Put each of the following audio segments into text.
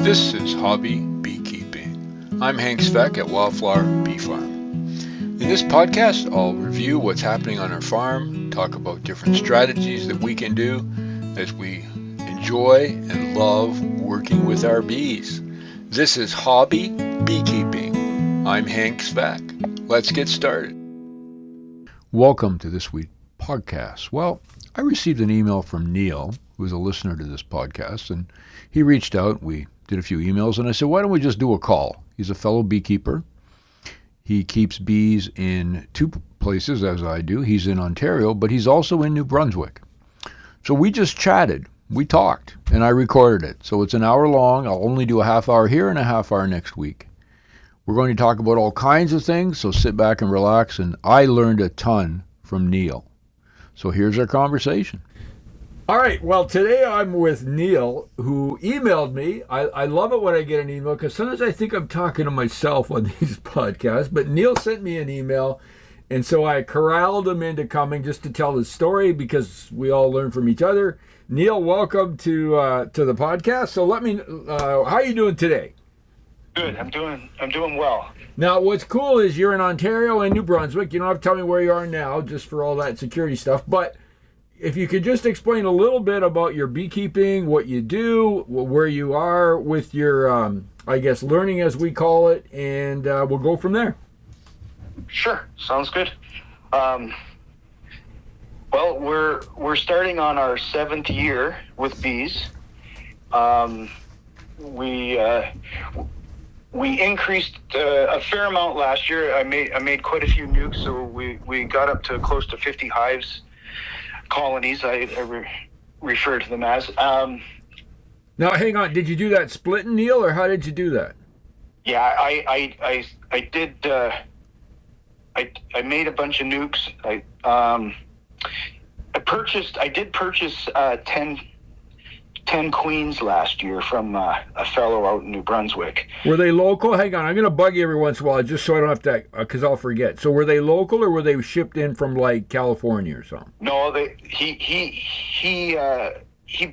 This is Hobby Beekeeping. I'm Hank Speck at Wildflower Bee Farm. In this podcast, I'll review what's happening on our farm, talk about different strategies that we can do as we enjoy and love working with our bees. This is Hobby Beekeeping. I'm Hank Speck. Let's get started. Welcome to this week's podcast. Well, I received an email from Neil, who is a listener to this podcast, and he reached out. We did a few emails, and I said, why don't we just do a call? He's a fellow beekeeper. He keeps bees in two places, as I do. He's in Ontario, but he's also in New Brunswick. So we just chatted. We talked, and I recorded it. So it's an hour long. I'll only do a half hour here and a half hour next week. We're going to talk about all kinds of things, so sit back and relax. And I learned a ton from Neil. So here's our conversation. All right. Well, today I'm with Neil, who emailed me. I love it when I get an email because sometimes I think I'm talking to myself on these podcasts. But Neil sent me an email, and so I corralled him into coming just to tell his story because we all learn from each other. Neil, welcome to the podcast. So let me. How are you doing today? Good. I'm doing well. Now, what's cool is you're in Ontario and New Brunswick. You don't have to tell me where you are now, just for all that security stuff, but if you could just explain a little bit about your beekeeping, what you do, where you are with your, I guess, learning as we call it, and we'll go from there. Sure, sounds good. Well, we're starting on our 7th year with bees. We increased a fair amount last year. I made quite a few nukes, so we got up to close to 50 hives. Colonies, I refer to them as. Now, hang on. Did you do that splitting, Neil, or how did you do that? Yeah, I did. I made a bunch of nukes. I did purchase 10 queens last year from a fellow out in New Brunswick. Were they local? Hang on, I'm going to bug you every once in a while just so I don't have to, because I'll forget. So were they local or were they shipped in from like California or something? No, he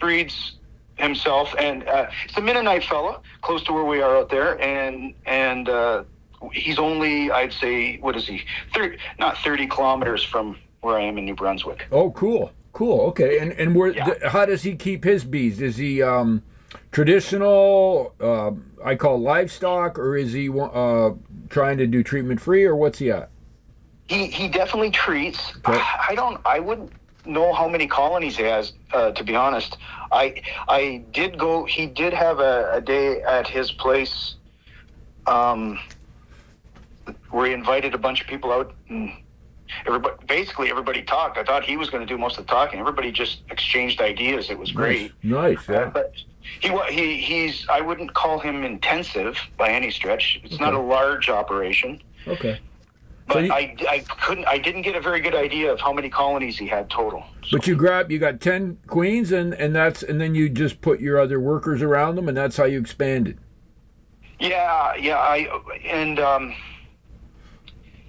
breeds himself, and it's a Mennonite fella, close to where we are out there, and he's only, I'd say, what is he? Not 30 kilometers from where I am in New Brunswick. Oh, cool. Cool. Okay. And how does he keep his bees? Is he traditional? I call livestock, or is he trying to do treatment free, or what's he at? He definitely treats. Okay. I wouldn't know how many colonies he has. To be honest, I did go. He did have a day at his place, where he invited a bunch of people out and. Everybody talked. I thought he was going to do most of the talking. Everybody just exchanged ideas. It was great. Nice. Yeah. But he's. I wouldn't call him intensive by any stretch. It's not a large operation. Okay. But so I didn't get a very good idea of how many colonies he had total. So. But you got 10 queens, and then you just put your other workers around them, and that's how you expanded. Yeah.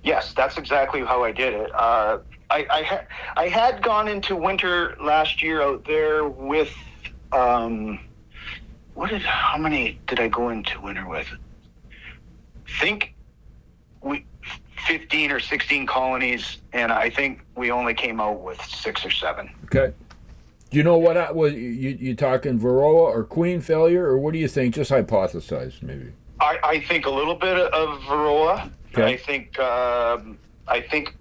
Yes, that's exactly how I did it. I had gone into winter last year out there with how many did I go into winter with? I think 15 or 16 colonies, and I think we only came out with 6 or 7. Okay. Do you know what was you talking Varroa or queen failure, or what do you think? Just hypothesize, maybe. I think a little bit of Varroa. Okay. I think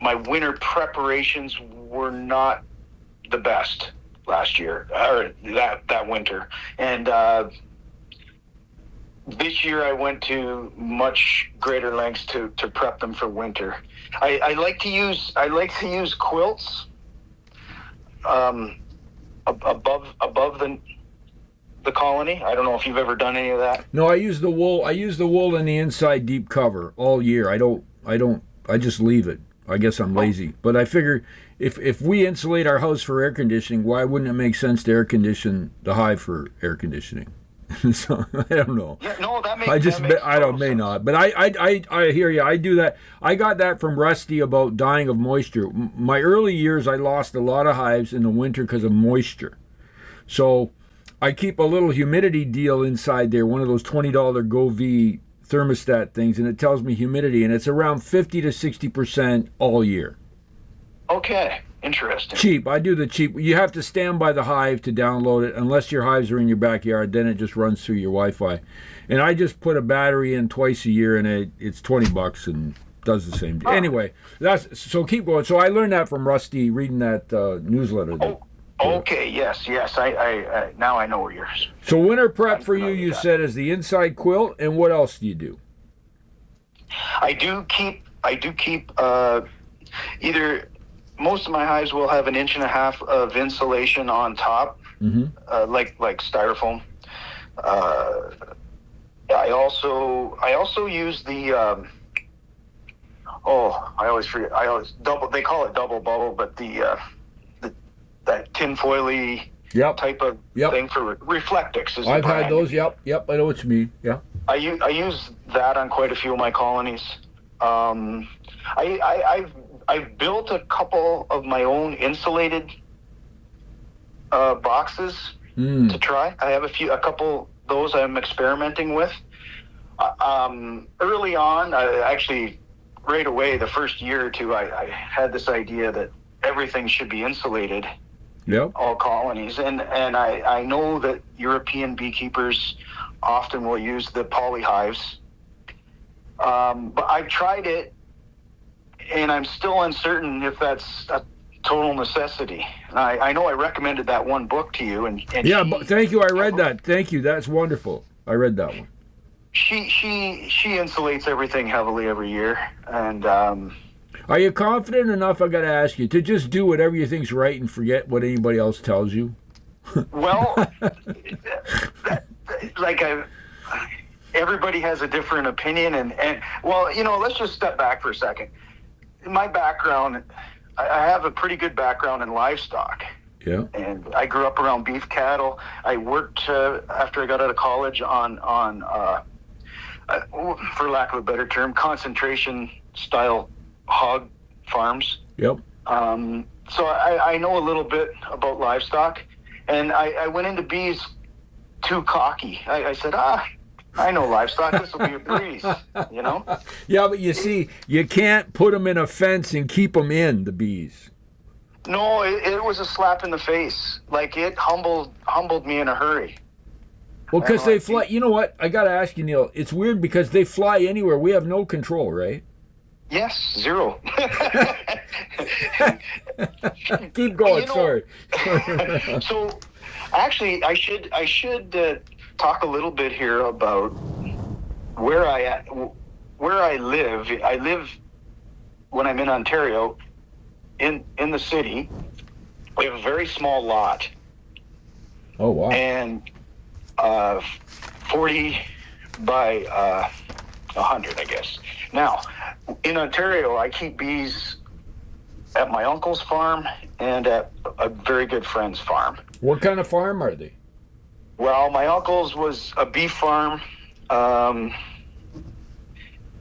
my winter preparations were not the best last year, or that winter. And this year I went to much greater lengths to prep them for winter. I like to use quilts above the colony. I don't know if you've ever done any of that. No, I use the wool in the inside deep cover all year. I just leave it. I guess I'm lazy. But I figure if we insulate our house for air conditioning, why wouldn't it make sense to air condition the hive for air conditioning? So I don't know. Yeah, no, that makes sense. Not. But I hear you. I do that. I got that from Rusty about dying of moisture. My early years, I lost a lot of hives in the winter because of moisture. So I keep a little humidity deal inside there, one of those $20 GoV thermostat things, and it tells me humidity, and it's around 50 to 60% all year. Okay, interesting. Cheap. I do the cheap. You have to stand by the hive to download it, unless your hives are in your backyard. Then it just runs through your Wi-Fi. And I just put a battery in twice a year, and it's $20 and does the same. Anyway, so keep going. So I learned that from Rusty reading that newsletter. Okay. Yes. I now I know where you're. So winter prep for you said, is the inside quilt, and what else do you do? I do keep either. Most of my hives will have 1.5 inches of insulation on top, like styrofoam. I also use the I always forget. They call it double bubble, but that tinfoily type of thing for reflectix. I've had those. Yep. I know what you mean. Yeah. I use that on quite a few of my colonies. I've built a couple of my own insulated boxes to try. I have a couple of those I'm experimenting with. Early on, right away, the first year or two, I had this idea that everything should be insulated. Yep. All colonies, and I know that European beekeepers often will use the poly hives. But I've tried it, and I'm still uncertain if that's a total necessity. And I know I recommended that one book to you, and thank you. I read that. Thank you. That's wonderful. I read that one. She insulates everything heavily every year, and are you confident enough, I got to ask you, to just do whatever you think's right and forget what anybody else tells you? Well, everybody has a different opinion, and well, let's just step back for a second. My background, I have a pretty good background in livestock. Yeah. And I grew up around beef cattle. I worked after I got out of college on for lack of a better term, concentration style hog farms. Yep. So I know a little bit about livestock, and I went into bees too cocky. I said, I know livestock. This will be a breeze, Yeah, but you see, you can't put them in a fence and keep them in, the bees. No, it was a slap in the face. Like, it humbled me in a hurry. Well, because they fly. You know what? I got to ask you, Neil. It's weird because they fly anywhere. We have no control, right? Yes, zero. Keep going. Sorry. So, actually, I should talk a little bit here about where I live. I live when I'm in Ontario, in the city. We have a very small lot. Oh wow! And 40 by 100, I guess. Now, in Ontario, I keep bees at my uncle's farm and at a very good friend's farm. What kind of farm are they? Well, my uncle's was a beef farm,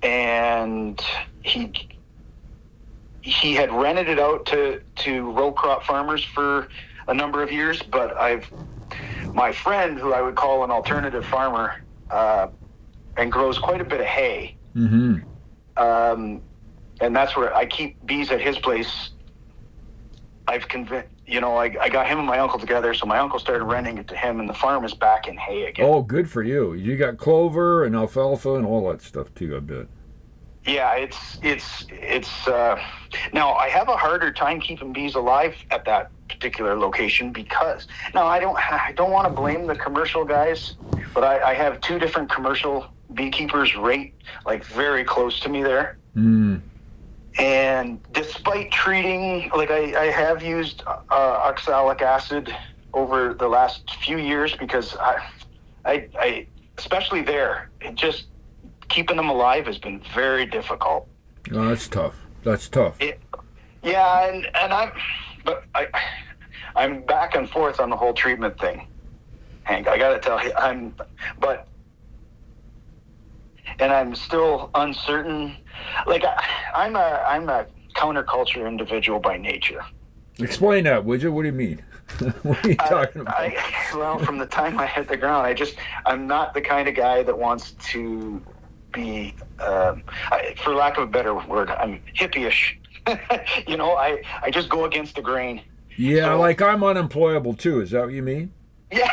and he had rented it out to row crop farmers for a number of years. But my friend, who I would call an alternative farmer, and grows quite a bit of hay. Mm-hmm. And that's where I keep bees at his place. I've convinced, I got him and my uncle together, so my uncle started renting it to him, and the farm is back in hay again. Oh, good for you. You got clover and alfalfa and all that stuff too, I bet. Yeah, it's now I have a harder time keeping bees alive at that particular location because now I don't want to blame the commercial guys, but I have two different commercial beekeepers very close to me there. Mm. And despite treating, I have used oxalic acid over the last few years because I especially there, keeping them alive has been very difficult. Oh, that's tough. Yeah, and I'm back and forth on the whole treatment thing, Hank. I got to tell you, I'm still uncertain. I'm a counterculture individual by nature. Explain that, would you? What do you mean? What are you talking about? Well, from the time I hit the ground, I'm not the kind of guy that wants to be, for lack of a better word, I'm hippie-ish. I just go against the grain. Yeah, So, like I'm unemployable too. Is that what you mean? yeah,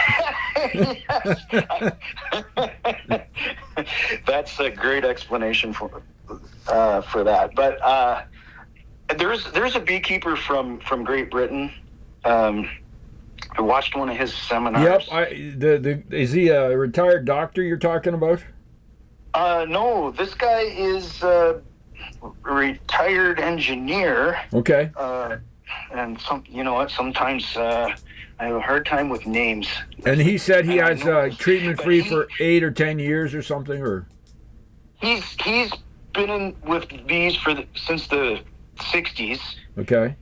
yes. That's a great explanation for that. But there's a beekeeper from Great Britain. I watched one of his seminars. Yep. Is he a retired doctor you're talking about? No, this guy is a retired engineer. Okay. And sometimes I have a hard time with names. And he said he has treatment free for 8 or 10 years or something, or he's been with bees since the 60s. Okay.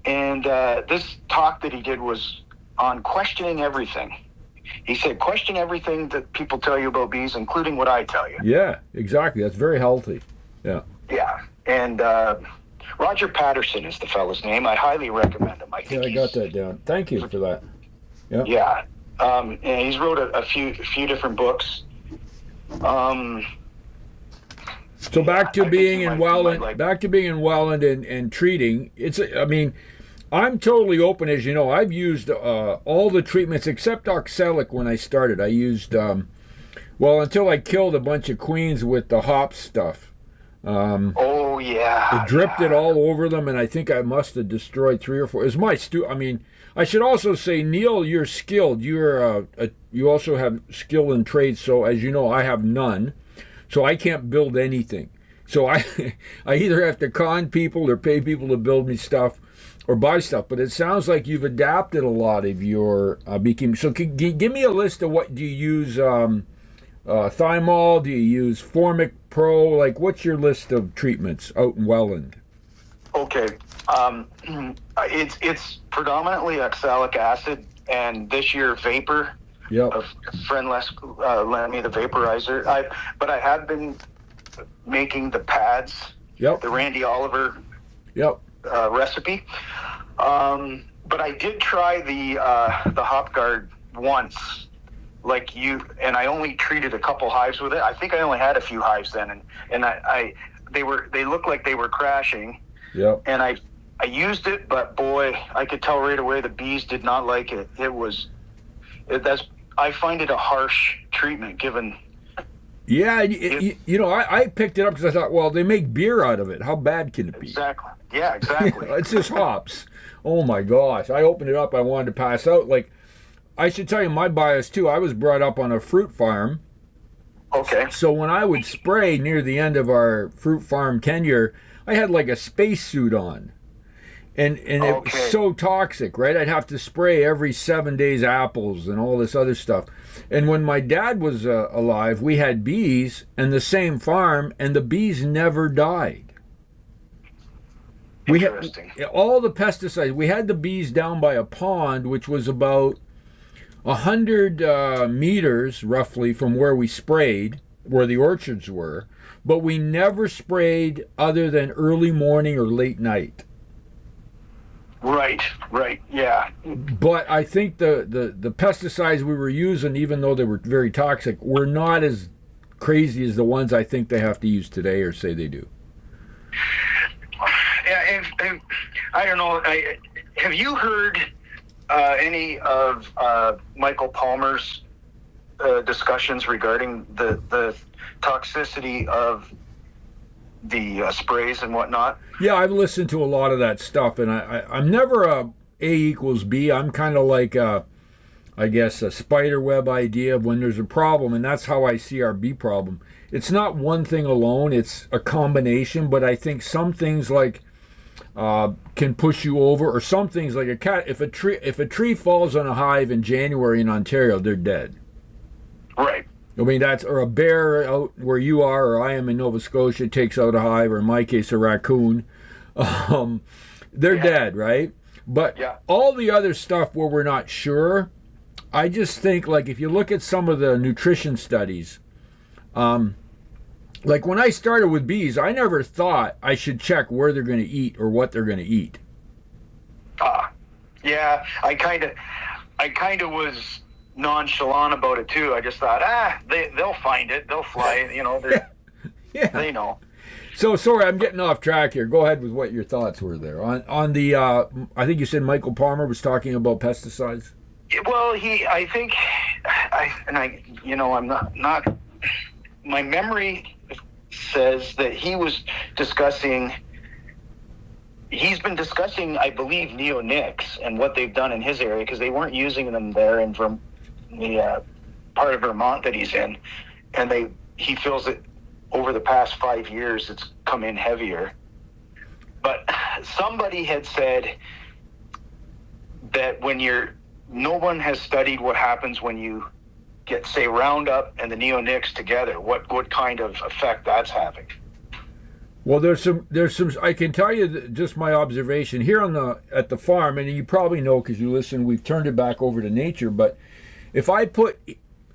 And this talk that he did was on questioning everything. He said, question everything that people tell you about bees, including what I tell you. Yeah, exactly. That's very healthy. Yeah. Yeah. And Roger Patterson is the fellow's name. I highly recommend him. I got that down. Thank you for that. Yeah. Yeah. And he's wrote a few different books. So back to being in Welland and treating. I'm totally open, as you know. I've used all the treatments except oxalic when I started. I used until I killed a bunch of queens with the hop stuff. Oh yeah. It dripped it all over them, and I think I must have destroyed 3 or 4. It's my I should also say, Neil, you're skilled. You also have skill in trades. So as you know, I have none. So I can't build anything. So I either have to con people or pay people to build me stuff or buy stuff. But it sounds like you've adapted a lot of your beekeeping. So give me a list of what do you use? Thymol? Do you use Formic Pro? Like, what's your list of treatments out in Welland? Okay. It's predominantly oxalic acid, and this year vapor. Yep. A friend lent me the vaporizer. But I have been making the pads. Yep. The Randy Oliver. Yep. Recipe. But I did try the Hop Guard once, like you, and I only treated a couple hives with it. I think I only had a few hives then, and they looked like they were crashing. Yep. And I used it, but boy, I could tell right away the bees did not like it. I find it a harsh treatment given. Yeah, I picked it up because I thought, well, they make beer out of it. How bad can it be? Exactly. Yeah, exactly. It's just hops. Oh my gosh! I opened it up. I wanted to pass out. Like, I should tell you my bias too. I was brought up on a fruit farm. Okay. So when I would spray near the end of our fruit farm tenure, I had like a spacesuit on. And it was so toxic, right? I'd have to spray every 7 days apples and all this other stuff. And when my dad was alive, we had bees and the same farm, and the bees never died. We had all the pesticides. We had the bees down by a pond, which was about 100 meters roughly from where we sprayed, where the orchards were. But we never sprayed other than early morning or late night. Right, yeah. But I think the pesticides we were using, even though they were very toxic, were not as crazy as the ones I think they have to use today or say they do. Yeah, and I don't know. Have you heard any of Michael Palmer's discussions regarding the toxicity of the sprays and whatnot? Yeah, I've listened to a lot of that stuff, and I'm never a equals B. I'm kind of like I guess a spider web idea of when there's a problem, and that's how I see our bee problem. It's not one thing alone, it's a combination, but I think some things like can push you over, or some things like a cat. If a tree falls on a hive in January in Ontario, they're dead. Right. I mean, or a bear out where you are, or I am in Nova Scotia, takes out a hive, or in my case, a raccoon. They're dead, right? But all the other stuff where we're not sure, I just think, like, if you look at some of the nutrition studies, like when I started with bees, I never thought I should check where they're going to eat or what they're going to eat. Yeah, I kind of was nonchalant about it too. I just thought, they'll find it, they'll fly it. Yeah. They know. So sorry, I'm getting off track here. Go ahead with what your thoughts were there on the. I think you said Michael Palmer was talking about pesticides. Well, I think, I'm not. My memory says that he was discussing. He's been discussing, I believe, neonics and what they've done in his area, because they weren't using them there in the part of Vermont that he's in, and he feels that over the past 5 years it's come in heavier. But somebody had said that no one has studied what happens when you get, say, Roundup and the neonics together, what kind of effect that's having. Well, there's some. I can tell you just my observation here at the farm, and you probably know because you listen. We've turned it back over to nature. But if I put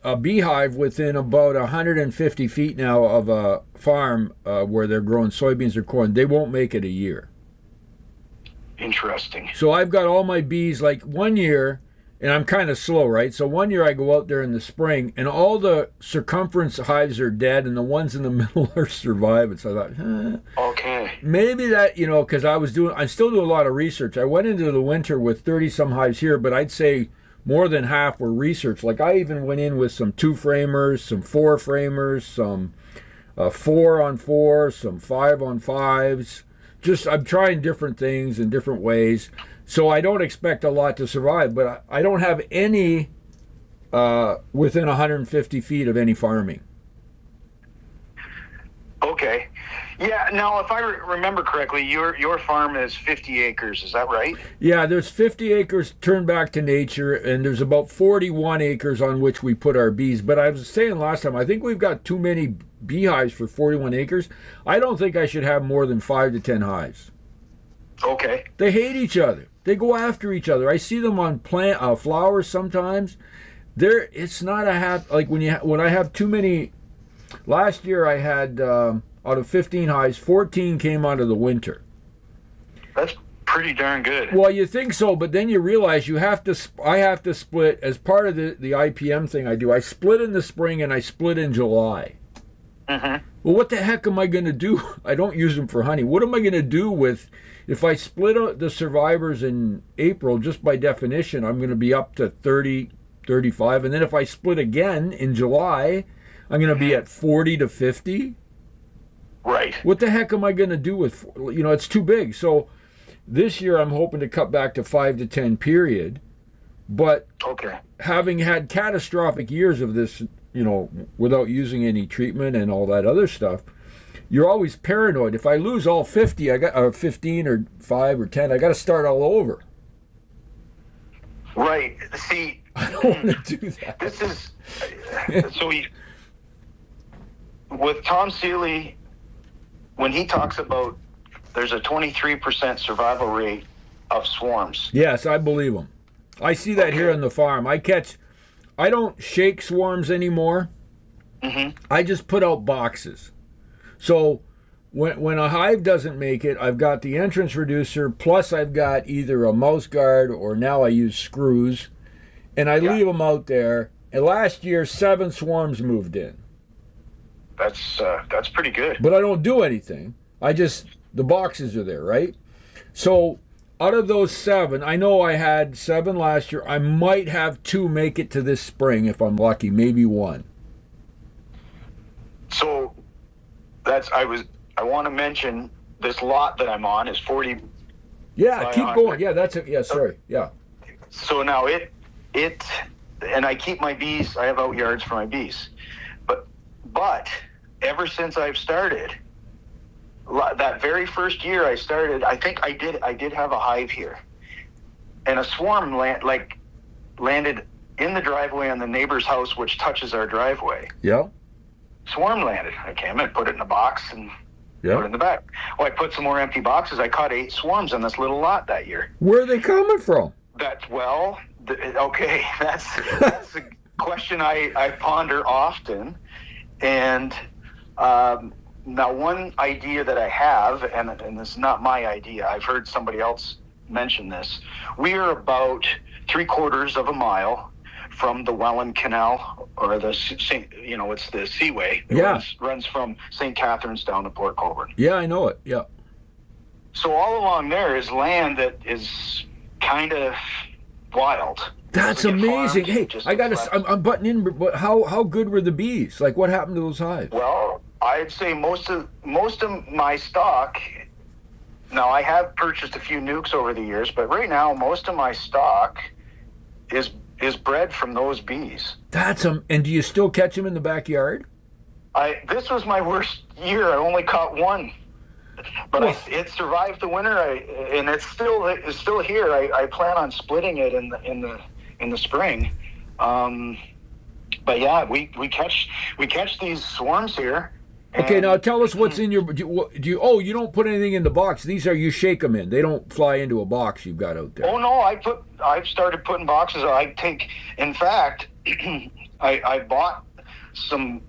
a beehive within about 150 feet now of a farm where they're growing soybeans or corn, they won't make it a year. Interesting. So I've got all my bees like 1 year. And I'm kind of slow, right? So 1 year I go out there in the spring, and all the circumference hives are dead, and the ones in the middle are surviving. So I thought, okay, maybe that, because I'm still doing a lot of research. I went into the winter with 30-some hives here, but I'd say more than half were research. Like I even went in with some 2-framers, some 4-framers, some 4-on-4, some 5-on-5s. I'm trying different things in different ways. So I don't expect a lot to survive, but I don't have any within 150 feet of any farming. Okay. Yeah, now if I remember correctly, your farm is 50 acres, is that right? Yeah, there's 50 acres turned back to nature, and there's about 41 acres on which we put our bees. But I was saying last time, I think we've got too many beehives for 41 acres. I don't think I should have more than 5 to 10 hives. Okay. They hate each other. They go after each other. I see them on flowers sometimes. It's not like when I have too many. Last year I had out of 15 hives, 14 came out of the winter. That's pretty darn good. Well, you think so, but then you realize I have to split as part of the IPM thing I do. I split in the spring and I split in July. Mm-hmm. Well, what the heck am I going to do? I don't use them for honey. What am I going to do if I split the survivors in April? Just by definition, I'm going to be up to 30, 35. And then if I split again in July, I'm going to be at 40 to 50. Right. What the heck am I going to do with, it's too big. So this year I'm hoping to cut back to 5 to 10 period. But okay, having had catastrophic years of this, without using any treatment and all that other stuff, you're always paranoid. If I lose all 50, I got 15 or 5 or 10, I got to start all over. Right. See, I don't want to do that. This is so. With Tom Seeley, when he talks about there's a 23% survival rate of swarms. Yes, I believe him. I see that here on the farm. I don't shake swarms anymore. Mm-hmm. I just put out boxes. So when a hive doesn't make it, I've got the entrance reducer, plus I've got either a mouse guard or now I use screws, and I leave them out there. And last year, 7 swarms moved in. That's pretty good. But I don't do anything. The boxes are there, right? So out of those 7, I know I had 7 last year. I might have 2 make it to this spring if I'm lucky, maybe 1. So I want to mention this lot that I'm on is 40. Yeah, keep going. Yeah, that's it. Yeah, sorry. Yeah. So now it and I keep my bees. I have out yards for my bees, but ever since I've started, that very first year I started, I think I did have a hive here, and a swarm landed in the driveway on the neighbor's house, which touches our driveway. Yeah. Swarm landed. I came and put it in a box and put it in the back. Well, I put some more empty boxes. I caught 8 swarms on this little lot that year. Where are they coming from? That's a question I ponder often. And now one idea that I have, and it's not my idea, I've heard somebody else mention this. We are about 3/4 of a mile from the Welland Canal, or it's the Seaway. It runs from St. Catharines down to Port Colborne. Yeah, I know it. Yeah. So all along there is land that is kind of wild. That's amazing. Hey, I'm butting in, but how good were the bees? Like, what happened to those hives? Well, I'd say most of my stock. Now, I have purchased a few nukes over the years, but right now most of my stock is bred from those bees. And do you still catch them in the backyard? This was my worst year. I only caught one, but it survived the winter. And it's still here. I plan on splitting it in the spring. But yeah, we catch these swarms here. Okay, now tell us what's in your. You don't put anything in the box. These are, you shake them in. They don't fly into a box you've got out there. Oh no, I've started putting boxes. In fact, I bought some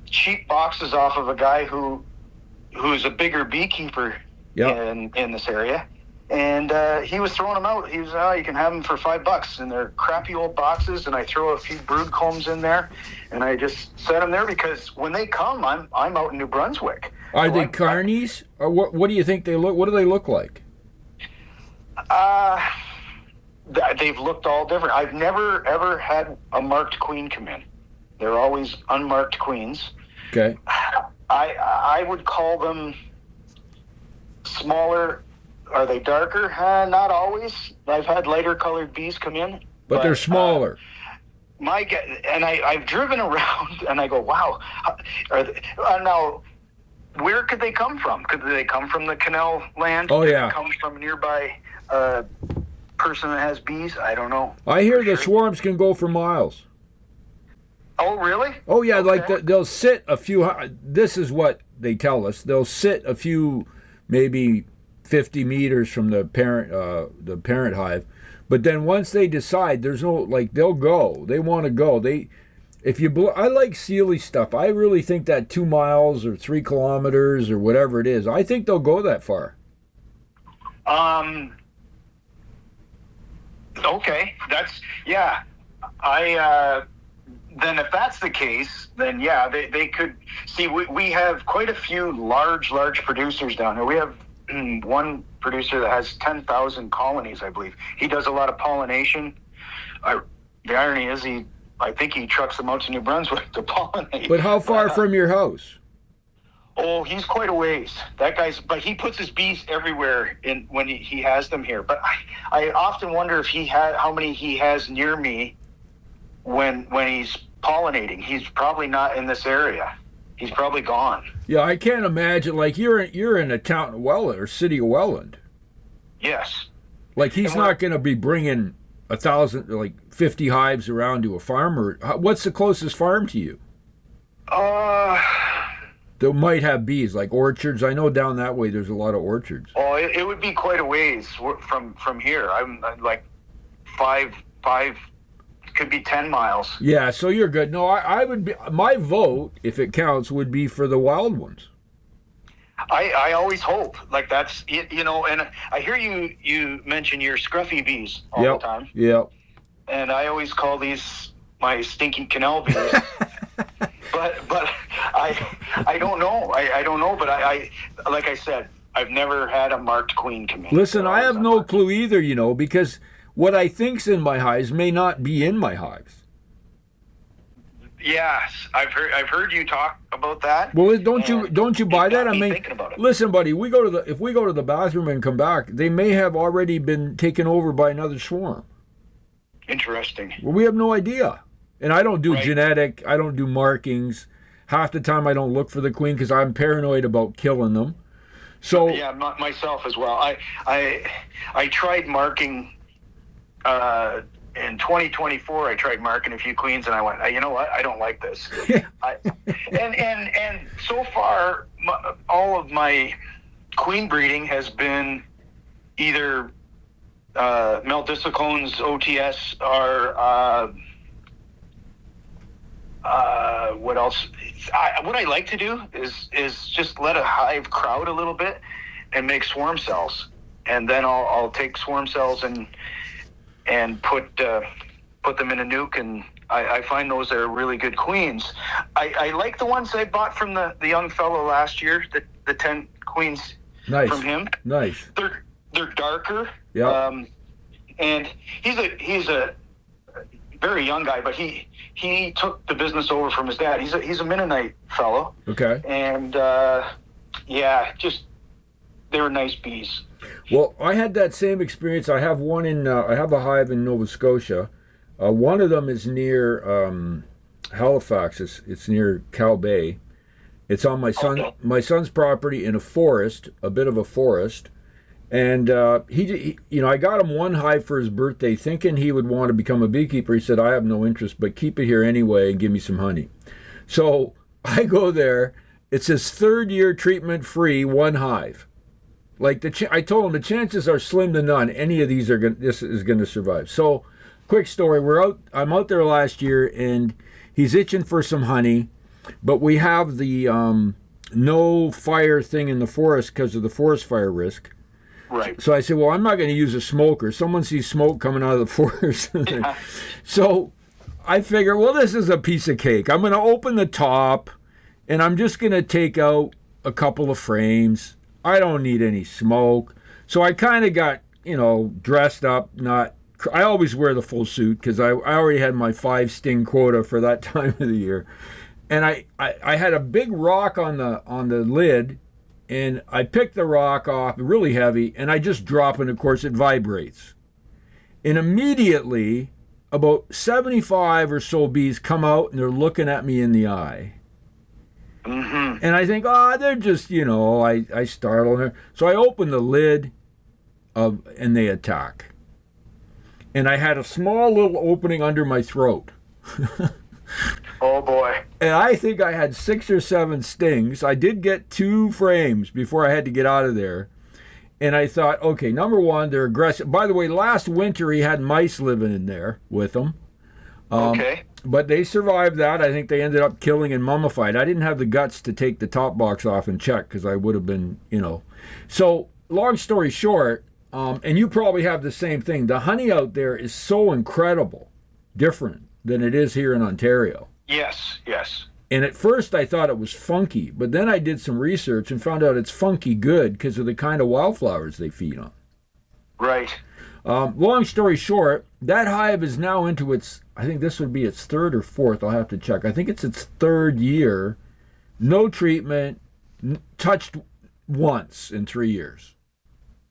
cheap boxes off of a guy who's a bigger beekeeper in this area. And he was throwing them out. He was, you can have them for $5. And they're crappy old boxes. And I throw a few brood combs in there. And I just set them there because when they come, I'm out in New Brunswick. Are they carnies? Or what do you think they look? What do they look like? They've looked all different. I've never, ever had a marked queen come in. They're always unmarked queens. Okay. I would call them smaller. Are they darker? Not always. I've had lighter colored bees come in. But they're smaller. I've driven around and I go, wow. Now, where could they come from? Could they come from the canal land? Oh, yeah. Could they come from a nearby person that has bees? I don't know. I hear the swarms can go for miles. Oh, really? Oh, yeah. Okay. Like they'll sit a few. This is what they tell us. They'll sit a few, maybe 50 meters from the parent hive, but then once they decide, there's no, they'll go. They want to go. I like Sealy stuff. I really think that 2 miles or 3 kilometers or whatever it is, I think they'll go that far. Okay, then if that's the case, then yeah, they could see. We have quite a few large producers down here. We have one producer that has 10,000 colonies, I believe. He does a lot of pollination. The irony is, I think he trucks them out to New Brunswick to pollinate. But how far from your house? Oh, he's quite a ways. But he puts his bees everywhere when he has them here. But I often wonder if how many he has near me when he's pollinating. He's probably not in this area. He's probably gone. Yeah, I can't imagine. Like you're in a town of Welland or city of Welland. Yes. Like he's not going to be bringing 50 hives around to a farm. What's the closest farm to you? That might have bees, like orchards. I know down that way there's a lot of orchards. Oh, it would be quite a ways from here. I'm like five. Could be 10 miles. Yeah, so you're good. No, I would be. My vote, if it counts, would be for the wild ones. I always hope that's it, and I hear you mention your scruffy bees all the time. Yep. And I always call these my stinky canal bees. but I don't know. I don't know. But I like I said, I've never had a marked queen come in. Listen, I have no clue either. Because what I think's in my hives may not be in my hives. Yes, I've heard you talk about that. Well, don't you buy that? I mean, thinking about it. Listen, buddy, if we go to the bathroom and come back, they may have already been taken over by another swarm. Interesting. Well, we have no idea, and I don't do genetic. I don't do markings. Half the time, I don't look for the queen because I'm paranoid about killing them. So yeah, myself as well. I tried marking. In 2024, I tried marking a few queens, and I went, you know what? I don't like this. And so far, all of my queen breeding has been either Meldicicones, OTS, or what else? What I like to do is just let a hive crowd a little bit and make swarm cells. then I'll take swarm cells and put them in a nuke, and I find those are really good queens. I like the ones I bought from the young fellow last year, the 10 queens from him. Nice. They're darker. Yeah. And he's a very young guy, but he took the business over from his dad. He's a Mennonite fellow. Okay. And just they were nice bees. Well, I had that same experience. I have one I have a hive in Nova Scotia. One of them is near Halifax. It's near Cal Bay. It's on my son's property in a forest, a bit of a forest. And he, I got him one hive for his birthday, thinking he would want to become a beekeeper. He said, "I have no interest, but keep it here anyway and give me some honey." So I go there. It's his 3rd year treatment-free, one hive. Like I told him, the chances are slim to none any of these this is going to survive. So, quick story: I'm out there last year, and he's itching for some honey, but we have the no fire thing in the forest because of the forest fire risk. Right. So I said, well, I'm not going to use a smoker. Someone sees smoke coming out of the forest. Yeah. So I figure, well, this is a piece of cake. I'm going to open the top, and I'm just going to take out a couple of frames. I don't need any smoke. So I kind of got, dressed up. I always wear the full suit because I already had my 5 sting quota for that time of the year. And I had a big rock on the lid, and I picked the rock off, really heavy, and I just drop it, and of course it vibrates. And immediately, about 75 or so bees come out, and they're looking at me in the eye. Mm-hmm. And I think, they're just, I startle them. So I open the lid, and they attack. And I had a small little opening under my throat. Oh boy. And I think I had 6 or 7 stings. I did get 2 frames before I had to get out of there. And I thought, okay, number one, they're aggressive. By the way, last winter he had mice living in there with him. Okay. But they survived that. I think they ended up killing and mummified. I didn't have the guts to take the top box off and check because I would have been, So, long story short, and you probably have the same thing. The honey out there is so incredible, different than it is here in Ontario. Yes. And at first I thought it was funky, but then I did some research and found out it's funky good because of the kind of wildflowers they feed on. Right. Long story short, that hive is now into I think this would be its 3rd or 4th, I'll have to check. I think it's its 3rd year, no treatment, touched once in 3 years.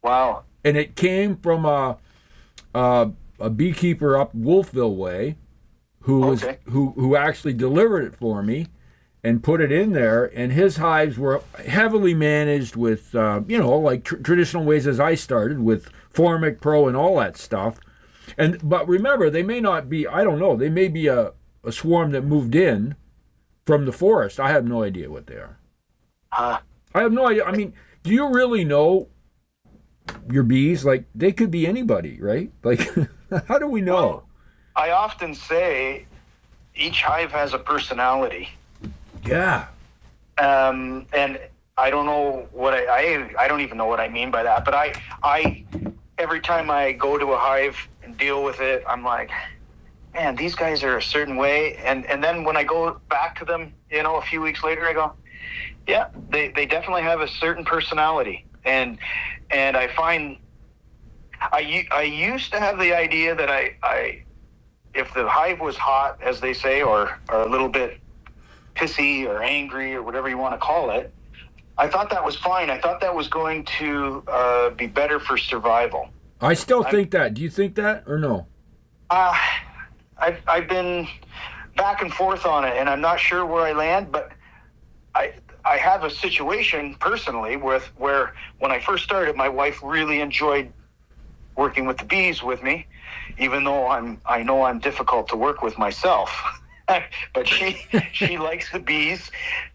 Wow. And it came from a beekeeper up Wolfville way, who actually delivered it for me and put it in there, and his hives were heavily managed with like traditional ways as I started with Formic Pro and all that stuff. But remember, they may not be, I don't know, they may be a swarm that moved in from the forest. I have no idea what they are. I have no idea. I mean, do you really know your bees? Like, they could be anybody, right? Like, how do we know? Well, I often say each hive has a personality. Yeah. And I don't know what I don't even know what I mean by that, but I every time I go to a hive and deal with it, I'm like, man, these guys are a certain way. And then when I go back to them, a few weeks later, I go, yeah, they definitely have a certain personality. And I find I used to have the idea that I if the hive was hot, as they say, or a little bit pissy or angry or whatever you want to call it, I thought that was fine. I thought that was going to be better for survival. I still think that. Do you think that or no? I've been back and forth on it, and I'm not sure where I land, but I have a situation personally where when I first started, my wife really enjoyed working with the bees with me, even though I know I'm difficult to work with myself. But she likes the bees.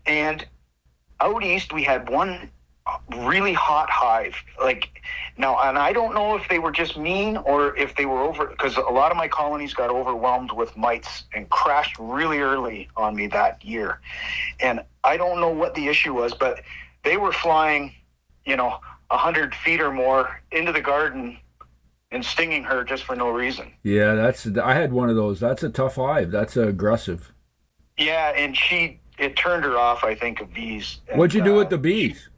And out east, we had one really hot hive. And I don't know if they were just mean or if they were because a lot of my colonies got overwhelmed with mites and crashed really early on me that year. And I don't know what the issue was, but they were flying, 100 feet or more into the garden and stinging her just for no reason. Yeah, I had one of those. That's a tough hive. That's aggressive. Yeah, and it turned her off, I think, of bees. And, What'd you do with the bees?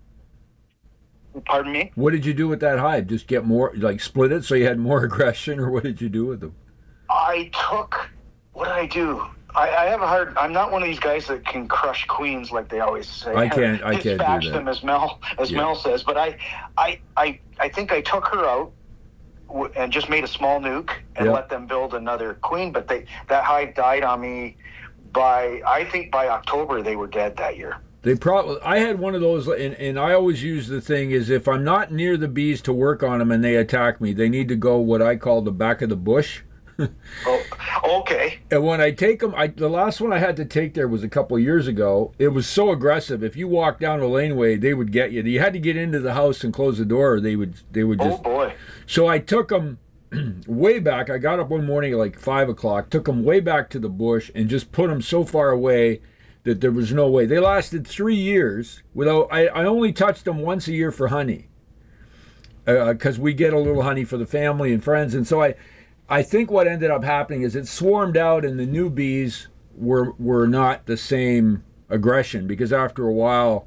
Pardon me? What did you do with that hive? Just get more, like split it so you had more aggression, or what did you do with them? What did I do? I have a hard. I'm not one of these guys that can crush queens like they always say. I can't Dispatch do that. them, as Mel says. But I think I took her out and just made a small nuke and let them build another queen. But that hive died on me I think by October they were dead that year. I had one of those, and I always use the thing is if I'm not near the bees to work on them and they attack me, they need to go what I call the back of the bush. Oh, okay. And when I take them, the last one I had to take there was a couple of years ago. It was so aggressive. If you walk down the laneway, they would get you. You had to get into the house and close the door, or they would just. Oh boy! So I took them way back. I got up one morning at like 5 o'clock, took them way back to the bush, and just put them so far away that there was no way. They lasted 3 years without. I only touched them once a year for honey, because we get a little honey for the family and friends, and so I think what ended up happening is it swarmed out, and the new bees were not the same aggression, because after a while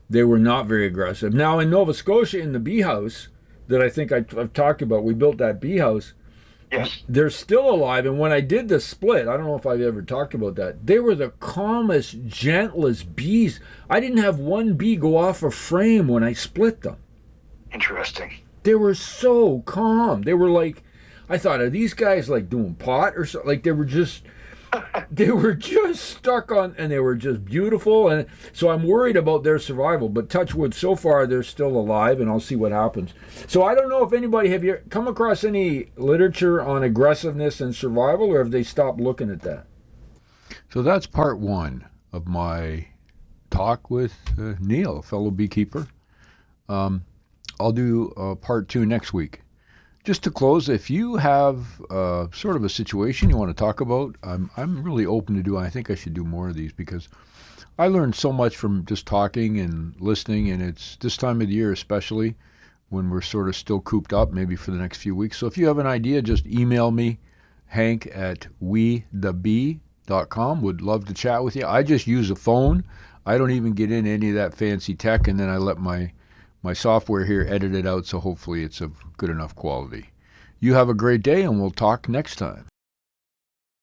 they were not very aggressive. Now in Nova Scotia, in the bee house that I think I've talked about, we built that bee house. Yes. They're still alive, and when I did the split, I don't know if I've ever talked about that, they were the calmest, gentlest bees. I didn't have one bee go off a frame when I split them. Interesting. They were so calm. They were like, I thought, are these guys like doing pot or something? Like they were just stuck on, and they were just beautiful. And so I'm worried about their survival, but touch wood, so far they're still alive, and I'll see what happens. So I don't know if anybody, have you come across any literature on aggressiveness and survival, or have they stopped looking at that? So that's part one of my talk with Neil, a fellow beekeeper. I'll do part two next week. Just to close, if you have sort of a situation you want to talk about, I'm really open to do. I think I should do more of these, because I learned so much from just talking and listening, and it's this time of the year especially when we're sort of still cooped up, maybe for the next few weeks. So if you have an idea, just email me, hank@wethebee.com. Would love to chat with you. I just use a phone. I don't even get in any of that fancy tech, and then I let my software here edit it out, so hopefully it's of good enough quality. You have a great day, and we'll talk next time.